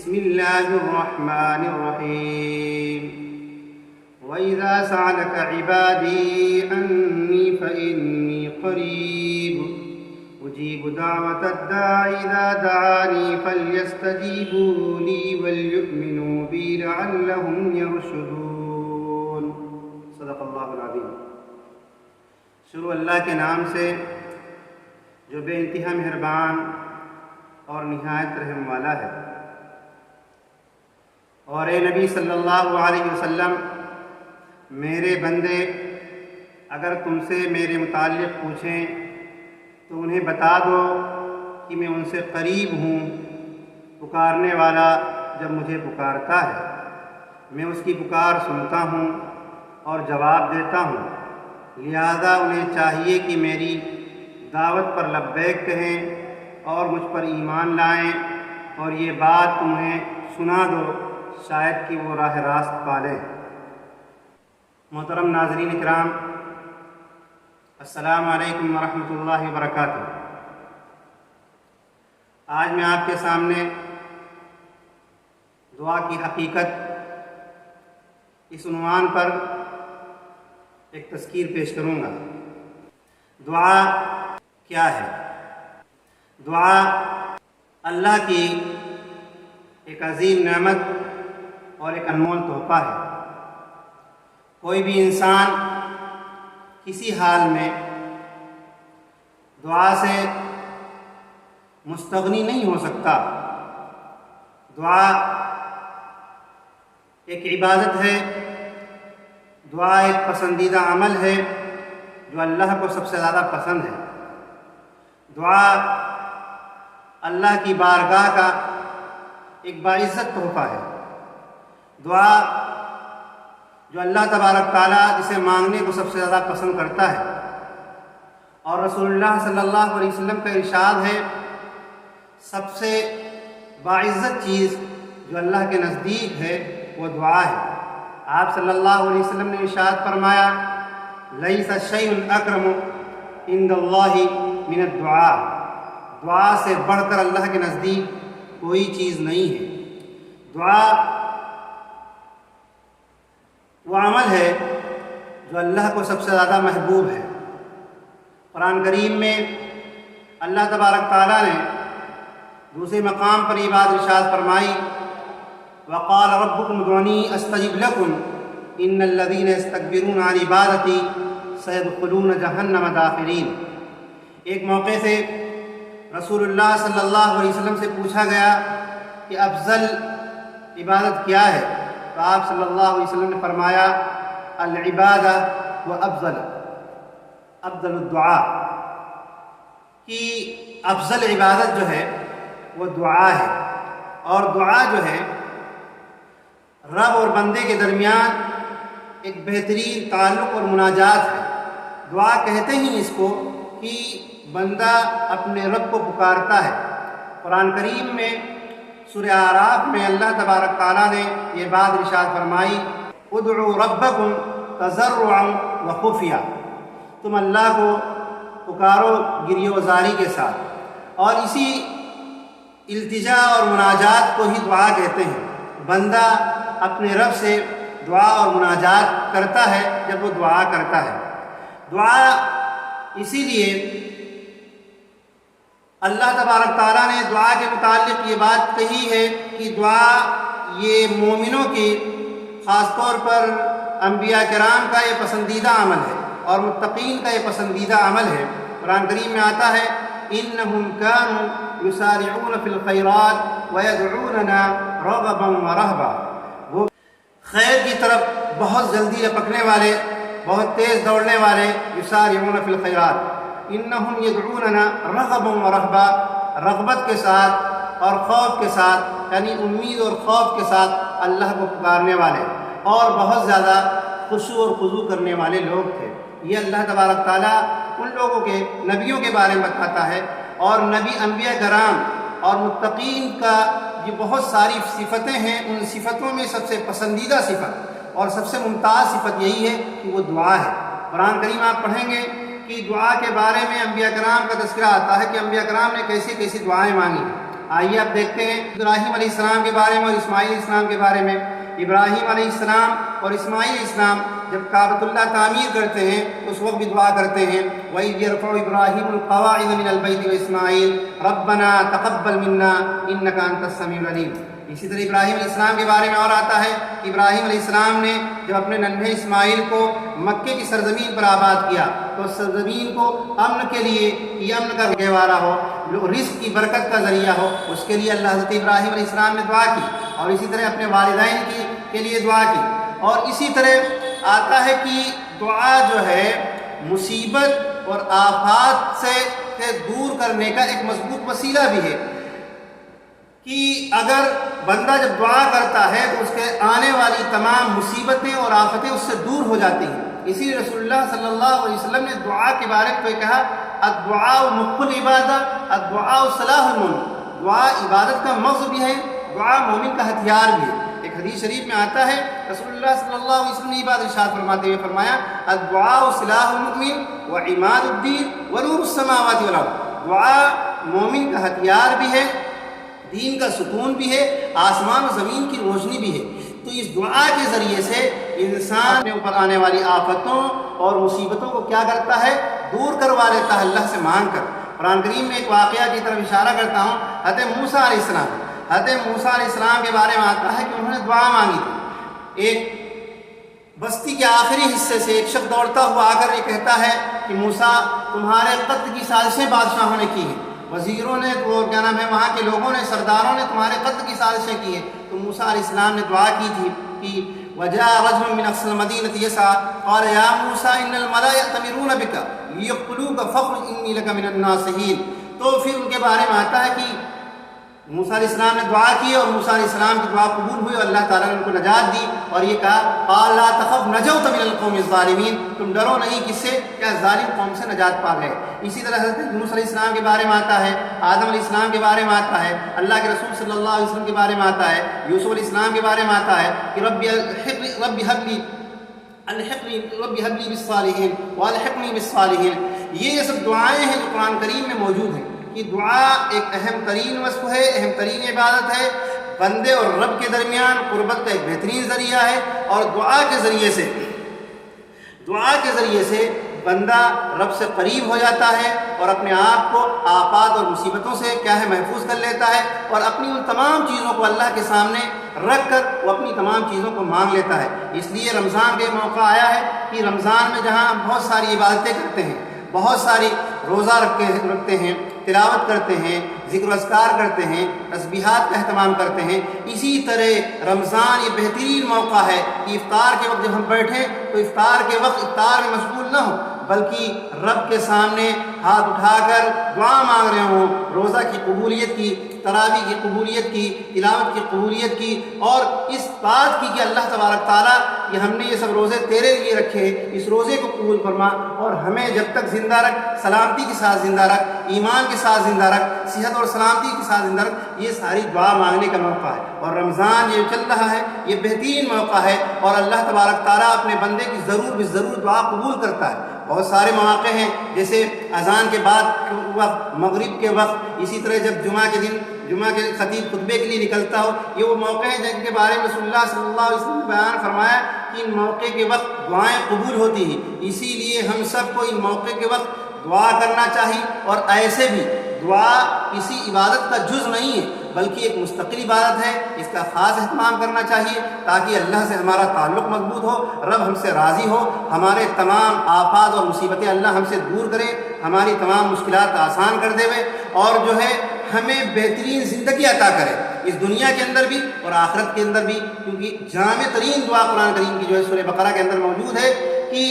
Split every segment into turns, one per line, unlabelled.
بسم اللہ الرحمن الرحیم وَإِذَا سَأَلَكَ عِبَادِي أَنِّي فَإِنِّي قَرِيبٌ أُجِيبُ دَعْوَةَ الدَّاعِ إِذَا دَعَانِي فَلْيَسْتَجِيبُوا لِي وَلْيُؤْمِنُوا بِي لَعَلَّهُمْ يَرْشُدُونَ۔ صدق اللہ العظیم۔ شروع اللہ کے نام سے جو بے انتہا مہربان اور نہایت رحم والا ہے۔ اور اے نبی صلی اللہ علیہ وسلم، میرے بندے اگر تم سے میرے متعلق پوچھیں تو انہیں بتا دو کہ میں ان سے قریب ہوں، پکارنے والا جب مجھے پکارتا ہے میں اس کی پکار سنتا ہوں اور جواب دیتا ہوں، لہذا انہیں چاہیے کہ میری دعوت پر لبیک کہیں اور مجھ پر ایمان لائیں، اور یہ بات انہیں سنا دو شاید کہ وہ راہ راست پالیں۔ محترم ناظرین اکرام، السلام علیکم ورحمۃ اللہ وبرکاتہ۔ آج میں آپ کے سامنے دعا کی حقیقت اس عنوان پر ایک تذکیر پیش کروں گا۔ دعا کیا ہے؟ دعا اللہ کی ایک عظیم نعمت اور ایک انمول تحفہ ہے۔ کوئی بھی انسان کسی حال میں دعا سے مستغنی نہیں ہو سکتا۔ دعا ایک عبادت ہے، دعا ایک پسندیدہ عمل ہے جو اللہ کو سب سے زیادہ پسند ہے۔ دعا اللہ کی بارگاہ کا ایک باعزت تحفہ ہے۔ دعا جو اللہ تبارک تعالیٰ جسے مانگنے کو سب سے زیادہ پسند کرتا ہے، اور رسول اللہ صلی اللہ علیہ وسلم کا ارشاد ہے سب سے باعزت چیز جو اللہ کے نزدیک ہے وہ دعا ہے۔ آپ صلی اللہ علیہ وسلم نے ارشاد فرمایا لیس شیء اکرم عند اللہ من الدعاء، دعا سے بڑھ کر اللہ کے نزدیک کوئی چیز نہیں ہے۔ دعا وہ عمل ہے جو اللہ کو سب سے زیادہ محبوب ہے۔ قرآن کریم میں اللہ تبارک تعالیٰ نے دوسرے مقام پر یہ بات ارشاد فرمائی وقال ربکم ادعونی استجب لکم ان الذین یستکبرون عن عبادتی سیدخلون جہنم داخرین۔ ایک موقع سے رسول اللہ صلی اللہ علیہ وسلم سے پوچھا گیا کہ افضل عبادت کیا ہے؟ تو آپ صلی اللہ علیہ وسلم نے فرمایا العبادہ و افضل الدعاء، کہ افضل عبادت جو ہے وہ دعا ہے، اور دعا جو ہے رب اور بندے کے درمیان ایک بہترین تعلق اور مناجات ہے۔ دعا کہتے ہی اس کو کہ بندہ اپنے رب کو پکارتا ہے۔ قرآن کریم میں سورہ اعراف میں اللہ تبارک تعالیٰ نے یہ بات ارشاد فرمائی ادعوا ربکم تضرعا وخفیہ، تم اللہ کو پکارو گریہ و زاری کے ساتھ، اور اسی التجا اور مناجات کو ہی دعا کہتے ہیں۔ بندہ اپنے رب سے دعا اور مناجات کرتا ہے جب وہ دعا کرتا ہے۔ دعا اسی لیے اللہ تبارک تعالیٰ نے دعا کے متعلق یہ بات کہی ہے کہ دعا یہ مومنوں کی خاص طور پر انبیاء کرام کا یہ پسندیدہ عمل ہے اور متقین کا یہ پسندیدہ عمل ہے۔ قرآن کریم میں آتا ہے انہم کانوا یسارعون فی الخیرات ویدعوننا رغبا ورہبا، وہ خیر کی طرف بہت جلدی لپکنے والے، بہت تیز دوڑنے والے، یسارعون فی الخیرات، انہم یدعوننا رغبا ورہبا، رغبت کے ساتھ اور خوف کے ساتھ، یعنی امید اور خوف کے ساتھ اللہ کو پکارنے والے، اور بہت زیادہ خشوع اور خضوع کرنے والے لوگ تھے۔ یہ اللہ تبارک تعالیٰ ان لوگوں کے نبیوں کے بارے میں بتاتا ہے، اور نبی انبیاء کرام اور متقین کا یہ بہت ساری صفتیں ہیں، ان صفتوں میں سب سے پسندیدہ صفت اور سب سے ممتاز صفت یہی ہے کہ وہ دعا ہے۔ قرآن کریم آپ پڑھیں گے کہ دعا کے بارے میں انبیاء کرام کا تذکرہ آتا ہے کہ انبیاء کرام نے کیسی کیسی دعائیں مانگی۔ آئیے آپ دیکھتے ہیں ابراہیم علیہ السلام کے بارے میں اور اسماعیل علیہ السلام کے بارے میں۔ ابراہیم علیہ السلام اور اسماعیل علیہ السلام جب کعبۃ اللہ تعمیر کرتے ہیں اس وقت بھی دعا کرتے ہیں، وَإِذْ يَرْفَعُ إِبْرَاهِيمُ الْقَوَاعِدَ مِنَ الْبَيْتِ وَإِسْمَاعِيلُ رَبَّنَا تَقَبَّلْ مِنَّا إِنَّكَ أَنْتَ السَّمِيعُ الْعَلِيمُ۔ اسی طرح ابراہیم علیہ السلام کے بارے میں اور آتا ہے کہ ابراہیم علیہ السلام نے جب اپنے ننھے اسماعیل کو مکے کی سرزمین پر آباد کیا تو اس سرزمین کو امن کے لیے، یہ امن کا گہوارہ ہو، رزق کی برکت کا ذریعہ ہو، اس کے لیے اللہ حضرت ابراہیم علیہ السلام نے دعا کی، اور اسی طرح اپنے والدین کے لیے دعا کی۔ اور اسی طرح آتا ہے کہ دعا جو ہے مصیبت اور آفات سے دور کرنے کا ایک مضبوط وسیلہ بھی ہے، کہ اگر بندہ جب دعا کرتا ہے تو اس کے آنے والی تمام مصیبتیں اور آفتیں اس سے دور ہو جاتی ہیں۔ اسی لیے رسول اللہ صلی اللہ علیہ وسلم نے دعا کے بارے میں کہا الدعاء مخ العبادہ، الدعاء صلاح المومن، دعا عبادت کا مغز بھی ہے، دعا مومن کا ہتھیار بھی ہے۔ ایک حدیث شریف میں آتا ہے رسول اللہ صلی اللہ علیہ وسلم نے یہ بات ارشاد فرماتے ہوئے فرمایا الدعاء سلاح المؤمن وعماد الدین ونور السماوات والارض، دعا مومن کا ہتھیار بھی ہے، دین کا ستون بھی ہے، آسمان و زمین کی روشنی بھی ہے۔ تو اس دعا کے ذریعے سے انسان اپنے اوپر آنے والی آفتوں اور مصیبتوں کو کیا کرتا ہے؟ دور کروا لیتا ہے اللہ سے مانگ کر۔ قرآن کریم میں ایک واقعہ کی طرف اشارہ کرتا ہوں، حضرت موسیٰ علیہ السلام، حضرت موسیٰ علیہ السلام کے بارے میں آتا ہے کہ انہوں نے دعا مانگی تھی۔ ایک بستی کے آخری حصے سے ایک شخص دوڑتا ہوا آ کر یہ کہتا ہے کہ موسیٰ تمہارے قتل کی سازشیں بادشاہوں نے کی ہیں، وزیروں نے، وہ کیا نام ہے، وہاں کے لوگوں نے، سرداروں نے تمہارے قتل کی سازشیں کی ہیں۔ تو موسیٰ علیہ السلام نے دعا کی تھی کہ وَجَاءَ رَجُلٌ مِّنْ أَقْصَى الْمَدِينَةِ يَسْعَىٰ قَالَ يَا مُوسَىٰ إِنَّ الْمَلَأَ يَأْتَمِرُونَ بِكَ لِيَقْتُلُوكَ فَاخْرُجْ إِنِّي لَكَ مِنَ النَّاصِحِينَ۔ تو پھر ان کے بارے میں آتا ہے کہ موسیٰ علیہ السلام نے دعا کی اور موسیٰ علیہ السلام کی دعا قبول ہوئی اور اللہ تعالیٰ نے ان کو نجات دی، اور یہ کہا قَالَ لَا تَخَفْ نَجَوْتَ مِنَ الْقَوْمِ الظَّالِمِينَ، تم ڈرو نہیں، کس سے؟ کیا ظالم قوم سے نجات پا گئے۔ اسی طرح حضرت یونس علیہ السلام کے بارے میں آتا ہے، آدم علیہ السلام کے بارے میں آتا ہے، اللہ کے رسول صلی اللہ علیہ وسلم کے بارے میں آتا ہے، یوسف علیہ السلام کے بارے میں آتا ہے کہ رب هب لي بالصالحين والحقني بالصالحين۔ یہ سب دعائیں ہیں جو قرآن کریم میں موجود ہیں، کہ دعا ایک اہم ترین وصف ہے، اہم ترین عبادت ہے، بندے اور رب کے درمیان قربت کا ایک بہترین ذریعہ ہے، اور دعا کے ذریعے سے بندہ رب سے قریب ہو جاتا ہے اور اپنے آپ کو آفات اور مصیبتوں سے کیا ہے محفوظ کر لیتا ہے، اور اپنی ان تمام چیزوں کو اللہ کے سامنے رکھ کر وہ اپنی تمام چیزوں کو مانگ لیتا ہے۔ اس لیے رمضان کے موقع آیا ہے کہ رمضان میں جہاں ہم بہت ساری عبادتیں کرتے ہیں، بہت ساری روزہ رکھتے ہیں، تلاوت کرتے ہیں، ذکر و اذکار کرتے ہیں، تسبیحات کا اہتمام کرتے ہیں، اسی طرح رمضان یہ بہترین موقع ہے کہ افطار کے وقت جب ہم بیٹھیں تو افطار کے وقت افطار میں مشغول نہ ہوں، بلکہ رب کے سامنے ہاتھ اٹھا کر دعا مانگ رہے ہوں، روزہ کی قبولیت کی، تراویح کی قبولیت کی، تلاوت کی قبولیت کی، اور اس بات کی کہ اللہ تبارک تعالیٰ کہ ہم نے یہ سب روزے تیرے لیے رکھے، اس روزے کو قبول فرما اور ہمیں جب تک زندہ رکھ، سلامتی کے ساتھ زندہ رکھ، ایمان کے ساتھ زندہ رکھ، صحت اور سلامتی کے ساتھ زندہ رکھ۔ یہ ساری دعا مانگنے کا موقع ہے، اور رمضان یہ چل رہا ہے، یہ بہترین موقع ہے، اور اللہ تبارک تعالیٰ اپنے بندے کی ضرور دعا قبول کرتا ہے۔ بہت سارے مواقع ہیں، جیسے اذان کے بعد وقت، مغرب کے وقت، اسی طرح جب جمعہ کے دن جمعہ کے خطیب خطبے کے لیے نکلتا ہو، یہ وہ موقع ہیں جن کے بارے میں رسول اللہ صلی اللہ علیہ وسلم نے بیان فرمایا کہ ان موقع کے وقت دعائیں قبول ہوتی ہیں۔ اسی لیے ہم سب کو ان موقع کے وقت دعا کرنا چاہیے، اور ایسے بھی دعا کسی عبادت کا جز نہیں ہے بلکہ ایک مستقل عبادت ہے، اس کا خاص اہتمام کرنا چاہیے تاکہ اللہ سے ہمارا تعلق مضبوط ہو، رب ہم سے راضی ہو، ہمارے تمام آفات اور مصیبتیں اللہ ہم سے دور کرے، ہماری تمام مشکلات آسان کر دے، اور جو ہے ہمیں بہترین زندگی عطا کرے، اس دنیا کے اندر بھی اور آخرت کے اندر بھی، کیونکہ جامع ترین دعا قرآن کریم کی جو ہے سورہ بقرہ کے اندر موجود ہے کہ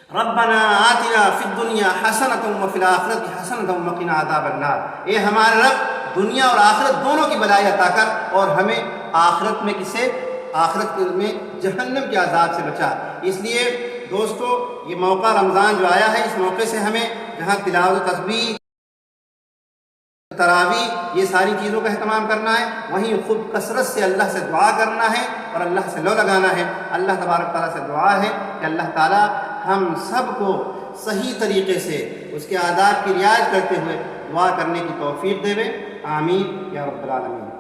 ربنا آتنا فی الدنیا حسنۃ وفی الآخرۃ حسنۃ وقنا عذاب النار، اے ہمارے رب دنیا اور آخرت دونوں کی بھلائی عطا کر اور ہمیں آخرت میں آخرت میں جہنم کے عذاب سے بچا۔ اس لیے دوستو یہ موقع رمضان جو آیا ہے، اس موقع سے ہمیں جہاں تلاوت و تسبیح، تراویح، یہ ساری چیزوں کا اہتمام کرنا ہے، وہیں خود کثرت سے اللہ سے دعا کرنا ہے اور اللہ سے لو لگانا ہے۔ اللہ تبارک تعالیٰ سے دعا ہے کہ اللہ تعالیٰ ہم سب کو صحیح طریقے سے اس کے آداب کی رعایت کرتے ہوئے دعا کرنے کی توفیق دے۔ آمین یا رب العالمین۔